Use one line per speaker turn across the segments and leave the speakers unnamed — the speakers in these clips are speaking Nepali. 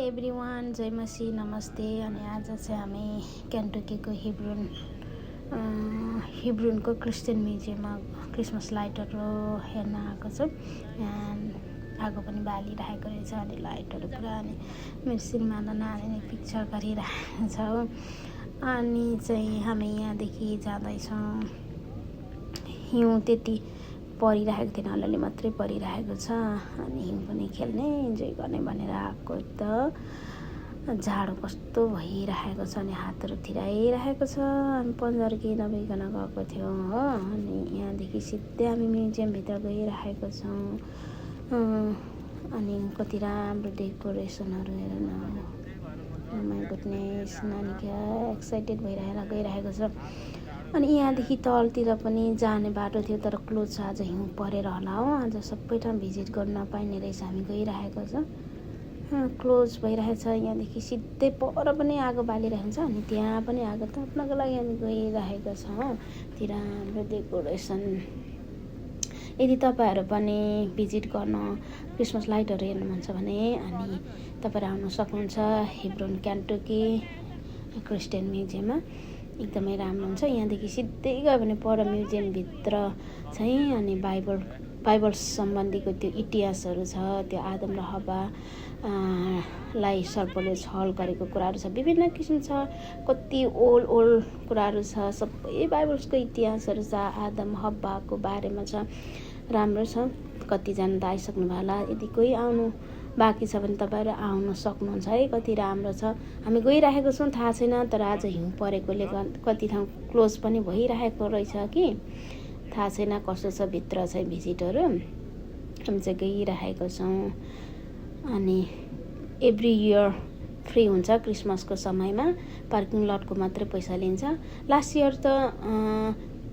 एभ्रिवान, जय मसी, नमस्ते। अनि आज चाहिँ हामी केन्टकीको हिब्रुनको क्रिस्चियन म्युजियममा क्रिसमस लाइटहरू हेर्न आएको छौँ। एन्ड आगो पनि बालिरहेको रहेछ अनि लाइटहरू पुरा। अनि मेरो श्रीमानले नानीले पिक्चर गरिरहेको छौँ। अनि चाहिँ हामी यहाँदेखि जाँदैछौँ। हिउँ त्यति परिरहेको थिएन, अलिअलि मात्रै परिरहेको छ। अनि हिउँ पनि खेल्ने इन्जोय गर्ने भनेर आएको। त जाडो कस्तो भइरहेको छ अनि हातहरू थिराइरहेको छ। हामी पन्जार केही नभइकन गएको थियौँ हो। अनि यहाँदेखि सिधै हामी म्युजियमभित्र गइरहेको छौँ। अनि कति राम्रो डेकोरेसनहरू हेर्न, माई गुडनेस, नानी क्या एक्साइटेड भइरहेर गइरहेको छ। अनि यहाँदेखि तलतिर पनि जाने बाटो थियो तर क्लोज छ, आज हिउँ परेर होला हो। आज सबै ठाउँ भिजिट गर्न नपाइने रहेछ, हामी गइरहेको छ। क्लोज भइरहेछ। यहाँदेखि सिधै पर पनि आगो बालिरहेको छ अनि त्यहाँ पनि आगो ताप्नको लागि हामी गइरहेको छौँ। ती राम्रो डेकोरेसन। यदि तपाईँहरू पनि भिजिट गर्न क्रिसमस लाइटहरू हेर्नु मन छ भने अनि तपाईँहरू आउन सक्नुहुन्छ हिब्रोन केन्टकी क्रिस्चियन म्युजियममा। एकदमै राम्रो हुन्छ। यहाँदेखि सिधै गयो भने पर म्युजियमभित्र चाहिँ अनि बाइबल सम्बन्धीको त्यो इतिहासहरू छ। त्यो आदम र हव्वा लाई सर्पले छल गरेको कुराहरू छ, विभिन्न किसिम छ। कति ओल्ड कुराहरू छ, सबै बाइबल्सको इतिहासहरू छ, आदम हव्वाको बारेमा छ। राम्रो छ। कतिजना त आइसक्नु भयो होला। यदि कोही आउनु बाँकी छ भने तपाईँहरू आउन सक्नुहुन्छ है। कति राम्रो छ। हामी गइरहेको छौँ, थाहा छैन, तर आज हिउँ परेकोले कति ठाउँ क्लोज पनि भइरहेको रहेछ कि थाहा छैन कस्तो छ भित्र चाहिँ भिजिटहरू। हामी चाहिँ गइरहेको छौँ। अनि एभ्री इयर फ्री हुन्छ क्रिसमसको समयमा। पार्किङ लटको मात्रै पैसा लिन्छ। लास्ट इयर त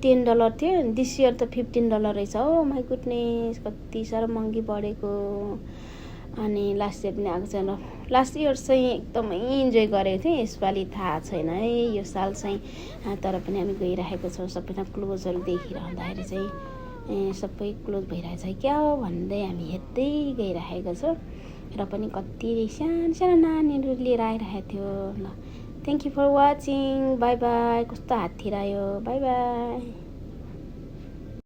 $10 थियो, दिस इयर त $15 रहेछ हो। माई गुडनेस, कति साह्रो महँगी बढेको। अनि लास्ट इयर पनि आएको छैन। लास्ट इयर चाहिँ एकदमै इन्जोय गरेको थिएँ। यसपालि थाहा छैन है यो साल चाहिँ। तर पनि हामी गइरहेको छौँ। सबैजना क्लोजहरू देखिरहँदाखेरि चाहिँ सबै क्लोज भइरहेछ क्या हो भन्दै हामी हेर्दै गइरहेको छौँ। र पनि कति सानो सानो नानीहरू लिएर आइरहेको थियो। ल, thank you for watching. Bye bye. कस्तो हात थिरायो। By by.